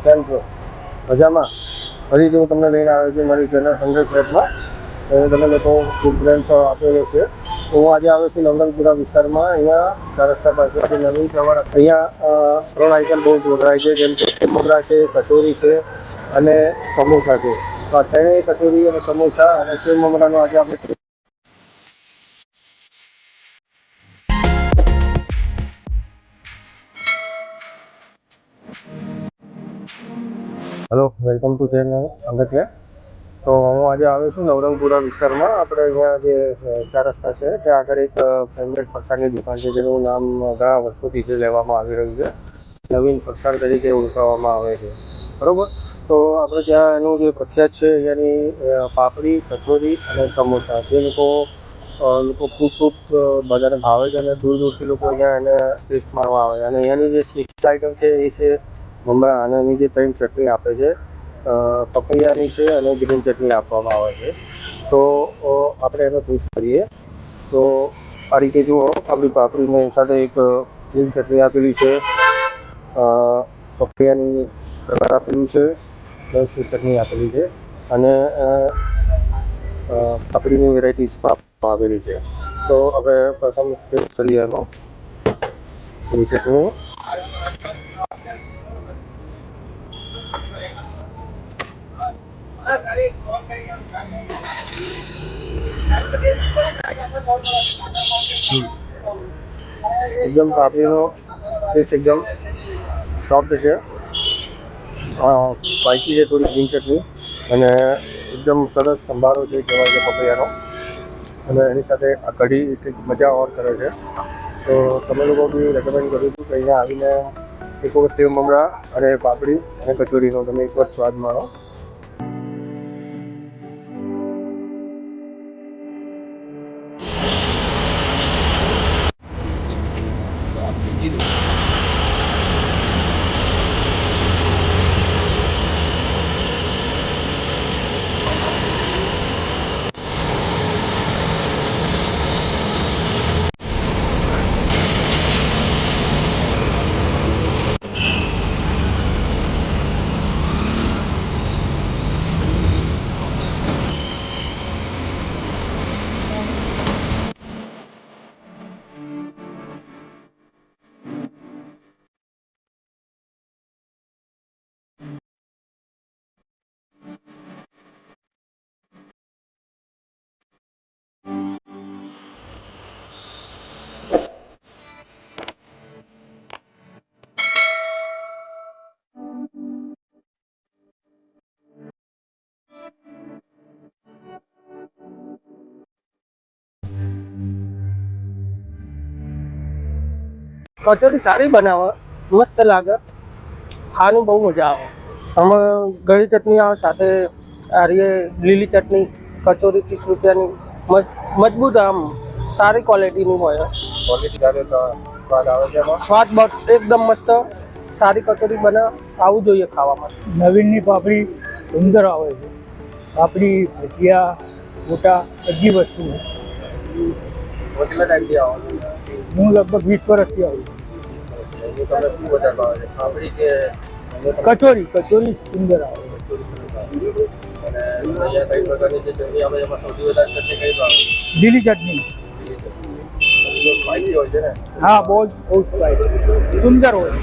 કેમ છો? મજામાં? ફરીથી હું તમને લઈને આવ્યો છું મારી ચેનલ 100 ફ્લેટમાં. તમે લોકો ખૂબ બ્રેન્ડ આપેલો છે. તો હું આજે આવ્યો છું નવરંગપુરા વિસ્તારમાં. અહીંયા 4 રસ્તા પાસેથી નવીન સવાર. અહીંયા 3 આઈટમ બહુ જ વપરાય છે, જેમ કે મમરા છે, કચોરી છે અને સમોસા છે. તો આ ત્રણેય કચોરી અને સમોસા અને સેવ મમરાનો આજે આપણે hello, welcome to channel 100 flat. તો હું આજે આવ્યો છું નવરંગપુરા વિસ્તારમાં. આપણે અહીંયા જે 4 રસ્તા છે ત્યાં આગળ એક ફેવરેટ ફરસાણની દુકાન છે, જેનું નામ ઘણા વર્ષોથી છે લેવામાં આવી રહ્યું છે. નવીન ફરસાણ તરીકે ઓળખાવવામાં આવે છે, બરાબર. તો આપણે ત્યાં એનું જે પ્રખ્યાત છે અહીંયાની પાપડી, કચોરી અને સમોસા, જે લોકો ખૂબ બધાને ભાવે છે અને દૂર દૂરથી લોકો અહીંયા એને ટેસ્ટ મારવા આવે છે. અને અહીંયાની જે સ્પેશિયલ આઈટમ છે એ છે મમરા. અને એની જે 3 ચટણી આપે છે, પપૈયાની છે અને ગ્રીન ચટણી આપવામાં આવે છે. તો આપણે એનો ટેસ્ટ કરીએ. તો આ રીતે જુઓ, આપણી પાપડીની સાથે એક ગ્રીન ચટણી આપેલી છે, પપૈયાની આપેલું છે, પ્લસ ચટણી આપેલી છે અને પાપડીની વેરાયટીઝ આપેલી છે. તો હવે પ્રથમ ટેસ્ટ કરીએ એનો. ગ્રીન ચટણી એકદમ, પાપડીનો ટેસ્ટ એકદમ સોફ્ટ છે, સ્પાઇસી છે, થોડી ગ્રીન ચટણી અને એકદમ સરસ સંભારો છે કહેવાય છે પપૈયાનો. અને એની સાથે આ કઢી કંઈક મજા ઓર કરે છે. તો તમે લોકો બી રેકમેન્ડ કરું છું કે અહીંયા આવીને એક વખત સેવ મમરા અને પાપડી અને કચોરીનો તમે એક વખત સ્વાદ માણો. કચોરી સારી બનાવે, મસ્ત લાગે, ખાવાનું બહુ મજા આવે. આમાં ગળી ચટણી આવે, સાથે આ લીલી ચટણી. કચોરી 30 રૂપિયાની, મજબૂત, આમ સારી ક્વોલિટીની હોય. સ્વાદ આવે છે એમાં, સ્વાદ એકદમ મસ્ત. સારી કચોરી બને, આવું જોઈએ ખાવા માટે. નવીનની પાપડી સુંદર આવે છે. પાપડી, ભજીયા, ગોટા, બધી વસ્તુ. કેટલા ટાઈમથી આવો? હું લગભગ 20 વર્ષથી આવું છું. તમને શું વધારે ભાવે છે, પાપડી કે કચોરી? કચોરી સુંદર આવે. અને અહીંયા કઈ પ્રકારની જે ચટણી આવે એમાં સૌથી વધારે ચટણી કઈ ભાવે? લીલી ચટણી. સ્પાઇસી હોય છે ને? હા, બહુ સ્પાઈસી, સુંદર હોય.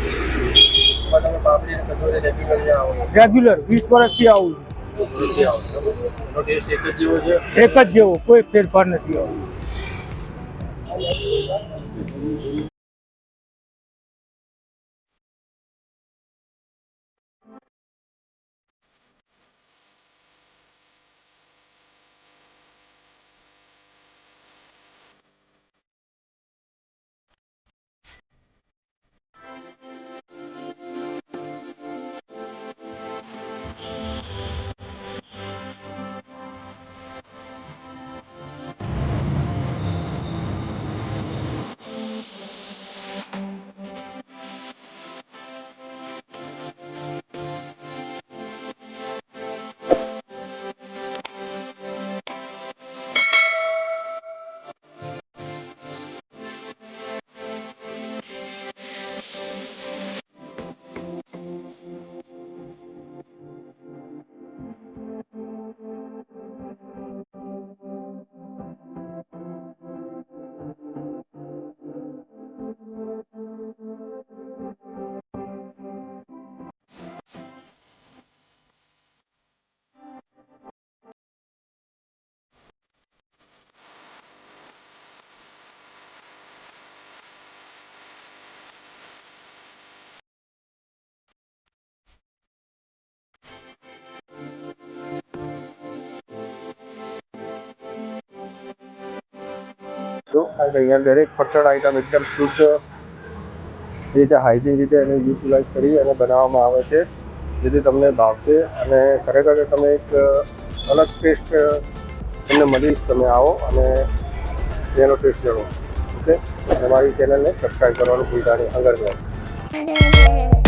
તમે પાપડી અને કચોરી રેગ્યુલર આવો? રેગ્યુલર 20 વર્ષથી આવું છું. એનો ટેસ્ટ એક જ જેવો છે? એક જ જેવો, કોઈ ફેરફાર નથી આવતો. જો કારણ કે અહીંયા દરેક ફરસાણ આઈટમ એકદમ શુદ્ધ રીતે હાઇજીન રીતે એને યુટિલાઇઝ કરી અને બનાવવામાં આવે છે, જેથી તમને ભાવશે અને ખરેખર તમે એક અલગ ટેસ્ટ તમને મળીશ. તમે આવો અને તેનો ટેસ્ટ જાણો. ઓકે, અને મારી ચેનલને સબસ્ક્રાઈબ કરવાનું ભૂલતા નહીં. આગળ જાઓ.